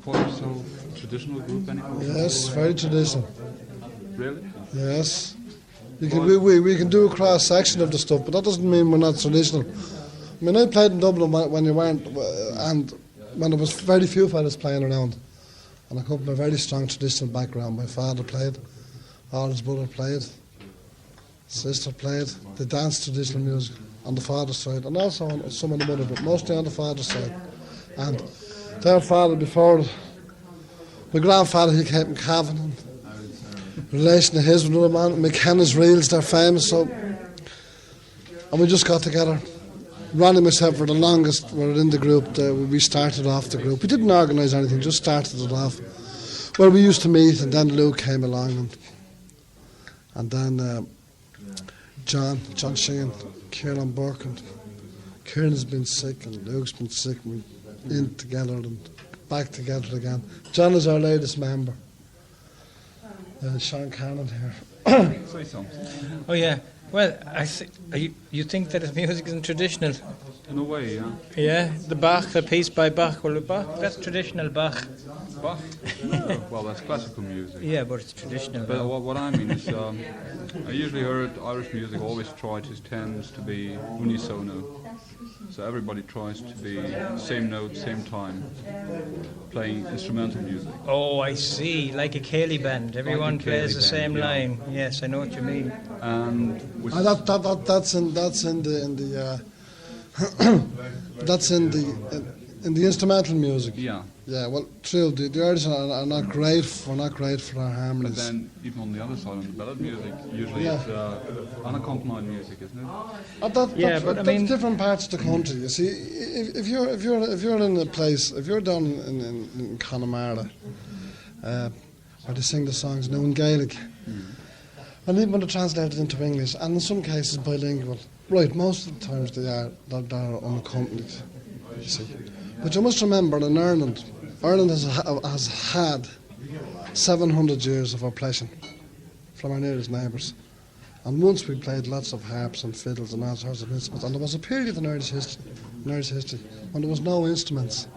call yourself a traditional group anymore? Yes, very traditional. Really? Yes. We can do a cross section of the stuff, but that doesn't mean we're not traditional. I mean, I played in Dublin when you weren't, and when there was very few fellas playing around, and I come from a very strong traditional background. My father played, all his brother played, sister played. They danced traditional music on the father's side, and also on some of the mother, but mostly on the father's side. And their father before, my grandfather, he came from Cavan, and relation to his with another man, McKenna's Reels, they're famous, so, and we just got together. Ronnie and myself were the longest, were in the group. We started off the group. We didn't organise anything, just started it off. Well, we used to meet, and then Luke came along, and then John Sheehan, Kieran Burke, and Kieran has been sick, and Luke's been sick, and we're in together and back together again. John is our latest member. Sean Cannon here. Say something. Oh yeah. Well, you think that his music isn't traditional? In a way, yeah. Yeah, the piece by Bach. Well, Bach, that's traditional Bach. Bach? No. Well, that's classical music. Yeah, but it's traditional. But what I mean is, I usually heard Irish music always tends to be unisono. So everybody tries to be same note, same time, playing instrumental music. Oh, I see. Like a Cayley band. Everyone like plays the same yeah. line. Yes, I know what you mean. And that's in the that's in the instrumental music. Yeah. Yeah. Well, true. The Irish are not great. We're not great for our harmonies. But then, even on the other side, on the ballad music, usually it's unaccompanied music, isn't it? That's different parts of the country. You see, if you're in a place, if you're down in Connemara, where they sing the songs now in Gaelic, and even when they're translated into English, and in some cases bilingual, right? Most of the times they're unaccompanied. You see, but you must remember in Ireland has had 700 years of oppression from our nearest neighbours. And once we played lots of harps and fiddles and all sorts of instruments, and there was a period in Irish history when there was no instruments.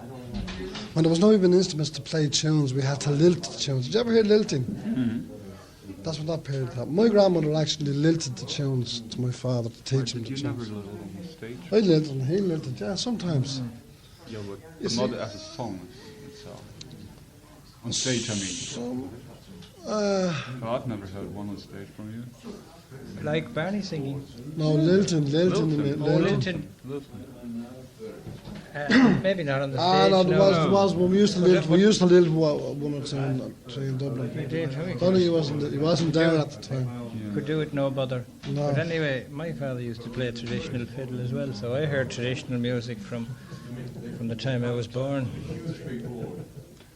When there was no even instruments to play tunes, we had to lilt the tunes. Did you ever hear lilting? Mm-hmm. That's what that period happened. My grandmother actually lilted the tunes to my father to teach him the tunes. Did you never lilt on stage? I lilted and he lilted, yeah, sometimes. Yeah, but not as a song itself. On stage, I mean. I've never heard one on stage from you. Like Barney singing? No, lilting. Maybe not on the stage. No, there was. When we used to lilt one or two in Dublin. We did. Only he wasn't there at the time. Yeah. Could do it, no bother. No. But anyway, my father used to play traditional fiddle as well, so I heard traditional music from the time I was born.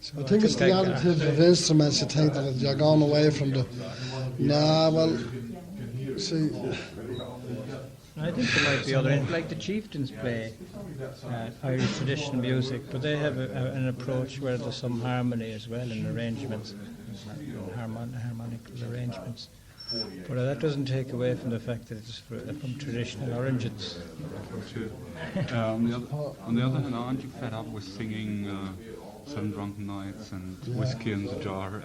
So I think it's the attitude of instruments. You think that you're going away from the. See. I think there might be other, like the chieftains play Irish traditional music, but they have an approach where there's some harmony as well in arrangements, harmonical arrangements. But that doesn't take away from the fact that it's from traditional origins. On the other hand, aren't you fed up with singing Seven Drunken Nights and Whiskey in the Jar?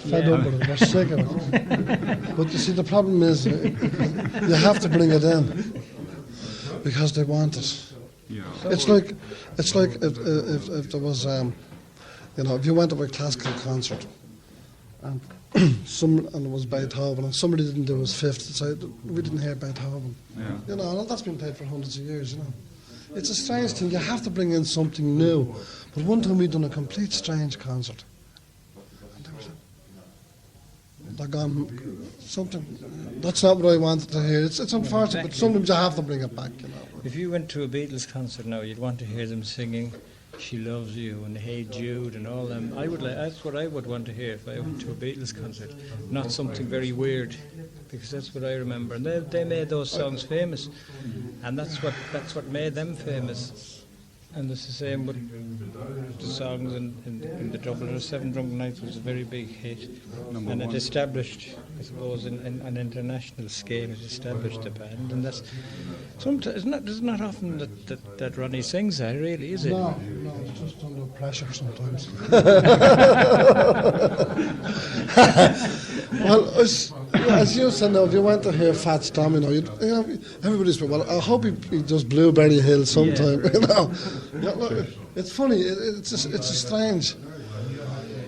Fed up with it. We're sick of it. But you see, the problem is you have to bring it in because they want it. Yeah. It's like if there was, if you went to a classical concert and it was Beethoven and somebody didn't do his fifth, so we didn't hear Beethoven. Yeah. And that's been played for hundreds of years. It's a strange thing. You have to bring in something new. But one time we done a complete strange concert. They're gone. Something. That's not what I wanted to hear. It's unfortunate, but sometimes you have to bring it back. If you went to a Beatles concert now, you'd want to hear them singing "She Loves You" and "Hey Jude" and all them. That's what I would want to hear if I went to a Beatles concert. Not something very weird, because that's what I remember. And they made those songs famous, and that's what made them famous. And it's the same with the songs in the Dubliners. Seven Drunken Nights was a very big hit, and it established, I suppose, in an international scale, it established the band. And that's sometimes it's not often that Ronnie sings that, really, is it? No, it's just under pressure sometimes. Well, as you said, now, if you went to hear Fats Domino, everybody's well. I hope he does Blueberry Hill sometime. Look, it's funny. It's a strange.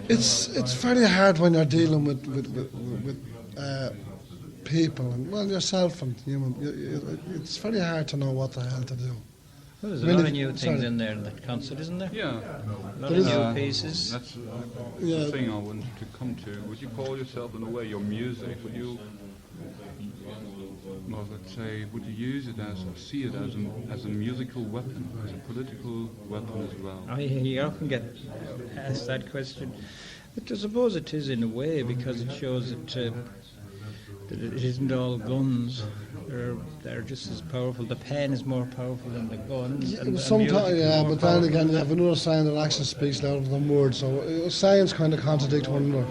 It's very hard when you're dealing with people and yourself and human. It's very hard to know what the hell to do. Well, there's a lot of new things in there in that concert, isn't there? Yeah. A lot of new pieces. That's the thing I wanted to come to. Would you call yourself, in a way, your music? Would you, well, let's say, would you use it see it as a musical weapon, as a political weapon as well? You often get asked that question. But I suppose it is in a way, because it shows that it isn't all guns. They're just as powerful. The pen is more powerful than the guns. Sometimes, but then again, you have another sign that action speaks louder than words. So signs kind of contradict one another.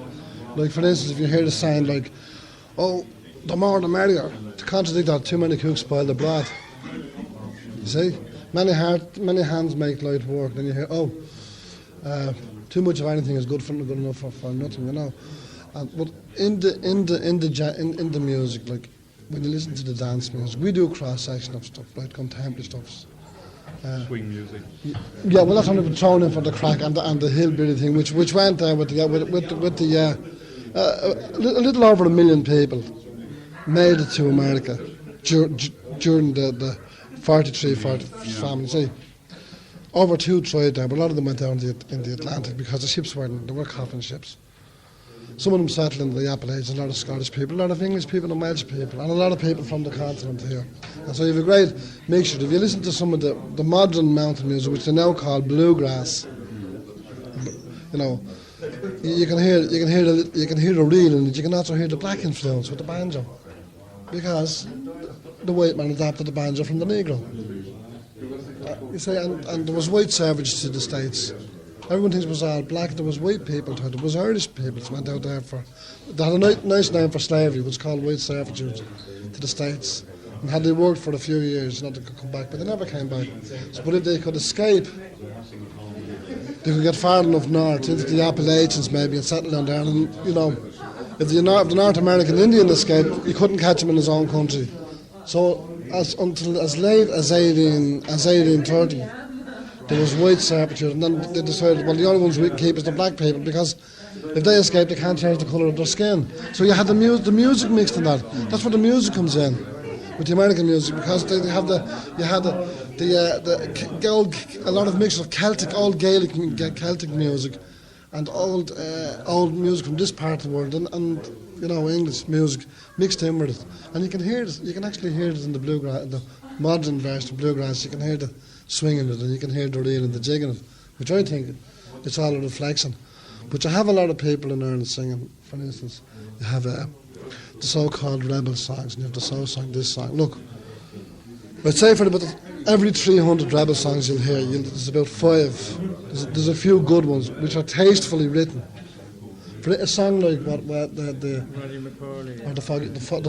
Like, for instance, if you hear the sign like, "Oh, the more the merrier," to contradict that, too many cooks spoil the broth. You see, many hands make light work. Then you hear, "Oh, too much of anything is good enough for nothing," you know. But in the music, like when you listen to the dance music, we do a cross section of stuff, like contemporary stuff. Swing music. Yeah, well, that's only been thrown in for the crack and the hillbilly thing, which went there with the a little over 1 million people made it to America during the 43 famine. See, over 2 tried there, but a lot of them went down in the Atlantic because the ships they were coffin ships. Some of them settled in the Appalachians, a lot of Scottish people, a lot of English people and Welsh people, and a lot of people from the continent here. And so you have a great mixture. If you listen to some of the modern mountain music, which they now call bluegrass, you know, you can hear the real in it. You can also hear the black influence with the banjo, because the white man adapted the banjo from the Negro. You see, and there was white savages to the States. Everyone thinks it was all black. There was white people. There was Irish people that went out there they had a nice name for slavery. It was called white servitude to the States. And had they worked for a few years, they could come back, but they never came back. But if they could escape, they could get far enough north into the Appalachians maybe and settle down there. And you know, if the North American Indian escaped, you couldn't catch him in his own country. So until as late as 1830. There was white servitude, and then they decided, well, the only ones we can keep is the black people, because if they escape, they can't change the colour of their skin. So you had the music mixed in that. That's where the music comes in with the American music, because a lot of mix of Celtic, old Gaelic Celtic music, and old music from this part of the world, and you know, English music mixed in with it. And you can hear it. You can actually hear it in the bluegrass, the modern version of bluegrass. You can hear the swinging it, and you can hear the reel and the jigging it, which I think it's all a reflection. But you have a lot of people in Ireland singing. For instance, you have the so-called rebel songs, and you have the soul song, this song. Look, I'd say for about every 300 rebel songs you'll hear, there's about 5. There's a few good ones which are tastefully written. For a song like the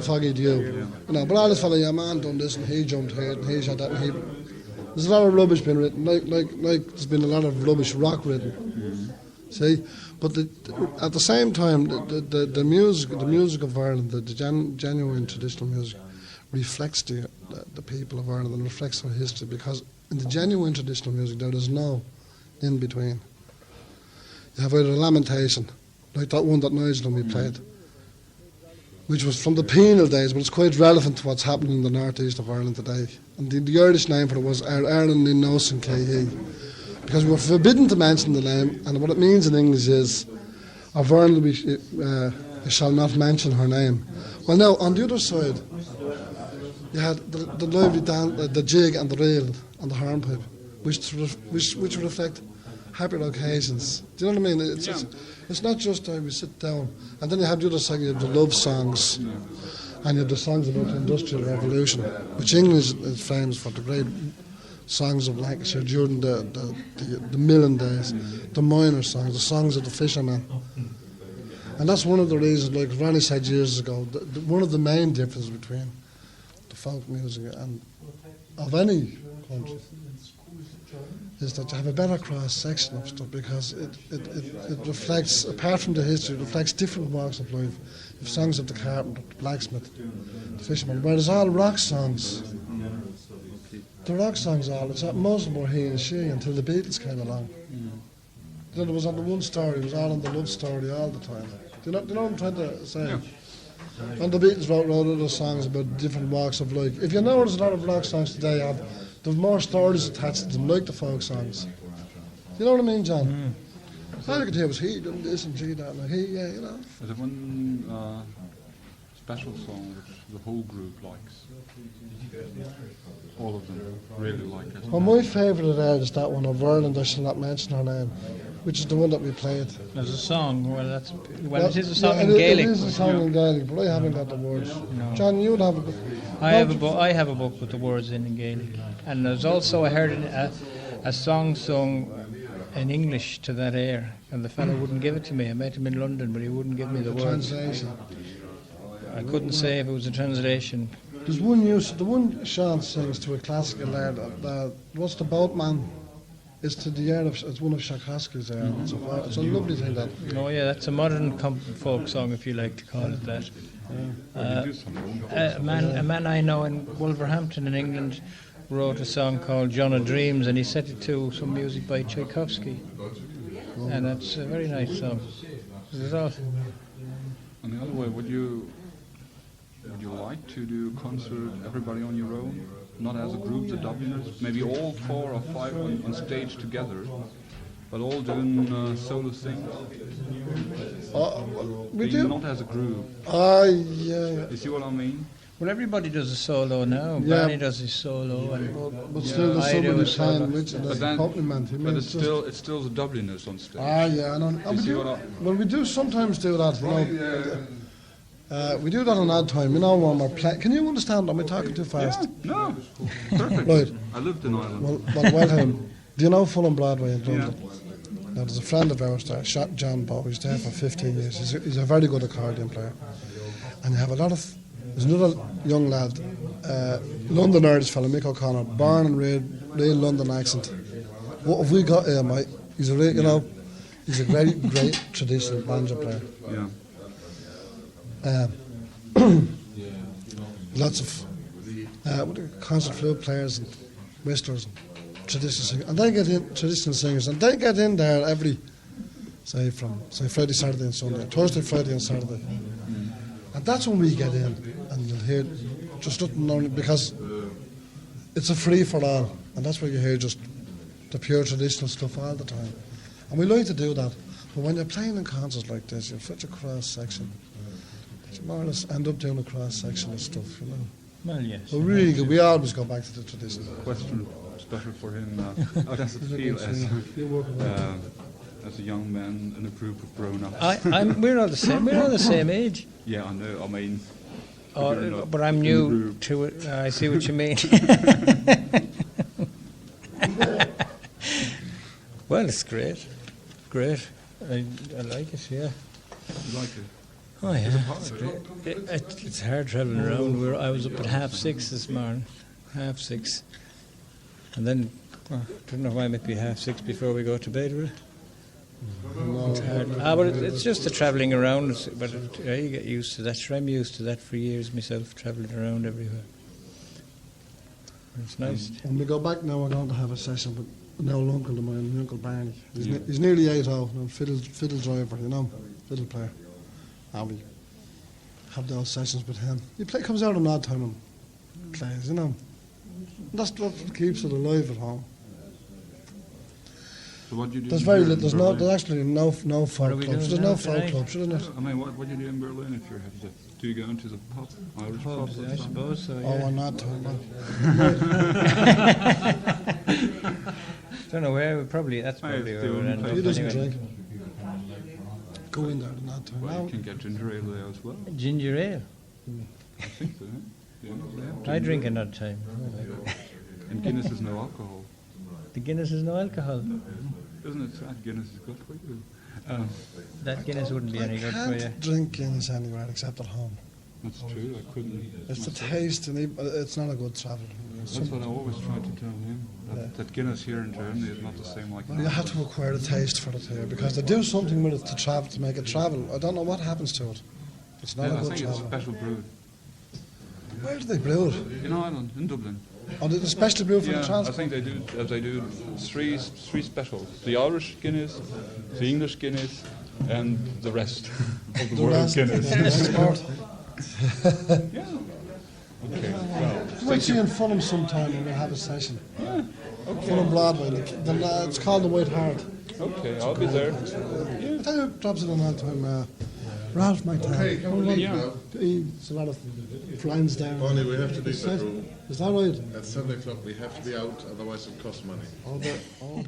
Foggy Dew, you know, but all this fella, yeah, man done this and he jumped here and he shot that and he. There's a lot of rubbish been written, like there's been a lot of rubbish rock written. See, but at the same time, the music of Ireland, the genuine traditional music, reflects the people of Ireland and reflects their history, because in the genuine traditional music there is no in between. You have either a lamentation, like that one that Nigel and we played, which was from the penal days, but it's quite relevant to what's happening in the northeast of Ireland today. And the Irish name for it was Ireland in Nosen K.E. Because we were forbidden to mention the name, and what it means in English is, of Ireland we shall not mention her name. Well, now, on the other side, you had the lively dance, the jig and the reel and the hornpipe, which reflect happy occasions. Do you know what I mean? It's not just how we sit down. And then you have the other side, you have the love songs, and you have the songs about the Industrial Revolution, which England is famous for, the great songs of Lancashire during the milling days, the miner songs, the songs of the fishermen. And that's one of the reasons, like Ronnie said years ago, one of the main differences between the folk music and of any country is that you have a better cross section of stuff because it reflects, apart from the history, it reflects different walks of life. You have songs of the carpenter, the blacksmith, the fisherman, whereas all rock songs, the rock songs most of them were he and she until the Beatles came along. Then it was on the one story, it was all on the love story all the time. Do you know what I'm trying to say? Yeah. And the Beatles wrote other songs about different walks of life. If you notice, a lot of rock songs today have more stories attached to them, like the folk songs. You know what I mean, John? All you could hear was he done this and she that, and he, yeah, you know. There's one special song which the whole group likes. All of them really like it. Well, my favourite there is that one of Ireland, I shall not mention her name, which is the one that we played. There's a song, it is a song in It Gaelic. is a song in Gaelic, but I haven't got the words. No. John, you would have a book. I have a book with the words in Gaelic. And there's also, I heard a song sung in English to that air, and the fellow wouldn't give it to me. I met him in London, but he wouldn't give me the words. Translation. I couldn't say if it was a translation. There's the one Sean sings to a classical air, what's the Boatman? It's to the air it's one of Tchaikovsky's air. It's a lovely thing, that. Oh yeah, that's a modern folk song, if you like to call it that. A man I know in Wolverhampton in England wrote a song called John of Dreams, and he set it to some music by Tchaikovsky. And that's a very nice song. On the other way, would you like to do concert everybody on your own, not as a group, the Dubliners, maybe all 4 or 5 on stage together, but all doing solo things? We do. Not as a group. Yeah. You see what I mean? Well, everybody does a solo now. Yeah. Barney does his solo, and But still, there's I do somebody a playing solo. with But an then- accompaniment. But it's still the Dubliners on stage. Yeah, I know. You see what I- Well, we do sometimes do that, you know. We do that on odd time, you know, when we're playing. Can you understand? Am I talking too fast? No, perfect. Right. I lived in Ireland. Well, do you know Fulham Broadway in London? Now, there's a friend of ours there, John Bow. He's there for 15 years. He's a very good accordion player. And you have there's another young lad, London Irish fellow, Mick O'Connor, born and real London accent. What have we got here, mate? He's a very great traditional banjo player. Yeah. Lots of concert flute players and whistlers and traditional singers, and they get in there every Friday, Saturday and Sunday, Thursday, Friday and Saturday, and that's when we get in, and you'll hear just nothing only because it's a free for all, and that's where you hear just the pure traditional stuff all the time, and we like to do that. But when you're playing in concerts like this, you've such a cross section. You more or less end up doing a cross section of stuff, you know. Well, yes. But really good. We always go back to the tradition. Question special for him. How does it feel as a young man in a group of grown-ups? We're all the same. We're all the same age. Yeah, I know. I mean, But I'm new to it. I see what you mean. Well, it's great. Great. I like it, yeah. you like it? Oh, yeah. It's great. It's hard travelling around. I was up at 6:30 this morning. 6:30. And then, I don't know why it might be 6:30 before we go to bed, will it? No. It's hard. But it's just the travelling around. But you get used to that. Sure, I'm used to that for years myself, travelling around everywhere. It's nice. When we go back now, we're going to have a session with an old uncle of mine, Uncle Barney. He's nearly 80, fiddle driver, you know, fiddle player. And we have those sessions with him. He comes out an odd time and plays, you know. And that's what keeps it alive at home. So what do you do? There's actually no folk clubs. There's no folk clubs, isn't it? I mean, what do you do in Berlin if you're do you go into the pub, Irish pubs? I suppose so, yeah. Oh, we're not talking about. Don't know where. That's probably where we'll end up. He doesn't Anyway. drink. Go in there, not talking Well, you about. can get ginger ale there as well. Ginger ale. I think so. Yeah. I drink another time. And Guinness is no alcohol. The Guinness is no alcohol. Isn't it sad? Guinness is good for you. That Guinness wouldn't be any good for you. Can't drink Guinness anywhere except at home. That's true. I couldn't. It's the taste, and it's not a good travel. That's what I always try to tell him. That Guinness here in Germany is not the same like. You have to acquire the taste for it here because they do something with it to travel, to make it travel. I don't know what happens to it. It's not a I good think travel. it's special brewed. Where do they brew it? In Ireland, in Dublin. Oh, they specially brew for the Yeah, I transport. think they do three specials: the Irish Guinness, the English Guinness, and the rest of the world Guinness. Yeah. Okay. Well, You might see in Fulham sometime when we have a session. yeah. Okay. Fulham Broadway. It's called the White Hart. Okay, I'll be there. I tell you, who drops it on that time. Ralph might tell. Hey, can we leave Yeah. now? There's a lot of lines down. Only we have to leave that room. Is that right? At 7 o'clock we have to be out, otherwise it costs money. Oh,